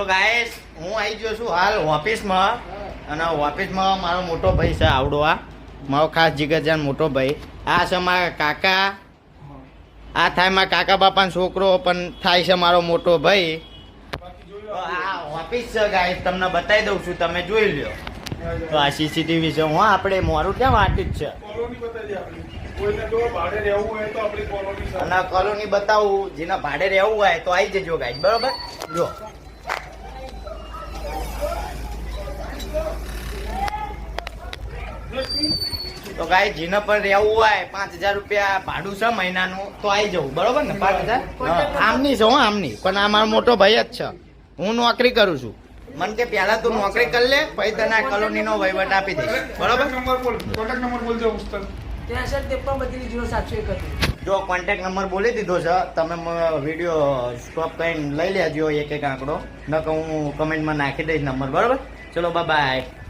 તો ગાઈસ હું આવી ગયો છું હાલ ઓફિસમાં અને ઓફિસમાં મારો મોટો ભાઈ છે આવડો આ મારો ખાસ જીગરજાન મોટો ભાઈ આ છે મારા કાકા આ થાય મારા કાકા બાપાનો છોકરો પણ થાય છે મારો મોટો ભાઈ તો આ ઓફિસ છે ગાઈસ તમને બતાવી દઉં છું તમે જોઈ લ્યો તો આ સીસીટીવી છે હું આપણે મારું ક્યાં વાટી જ છે અને કોલોની બતાવું જેના ભાડે રહેવું હોય તો આવી જજો ગાઈસ બરોબર જો તો ગાઈસ જેને પણ રહેવું હોય 5000 રૂપિયા ભાડું છે મહિનાનું તો આવી જવું બરોબર ને 5000 આમની છે હું આમની પણ આ મારો મોટો ભાઈ જ છે હું નોકરી કરું છું મને કે પહેલા તું નોકરી કરી લે પછી તને આ કોલોની નો વહીવટ આપી દઈશ બરોબર જો કોન્ટેક્ટ નંબર બોલી દીધો છે તમે વિડીયો સ્ટોપ કરીને લઈ લેજો એક એક આંકડો ન કે હું કમેન્ટમાં નાખી દઈશ નંબર બરોબર ચલો બાય.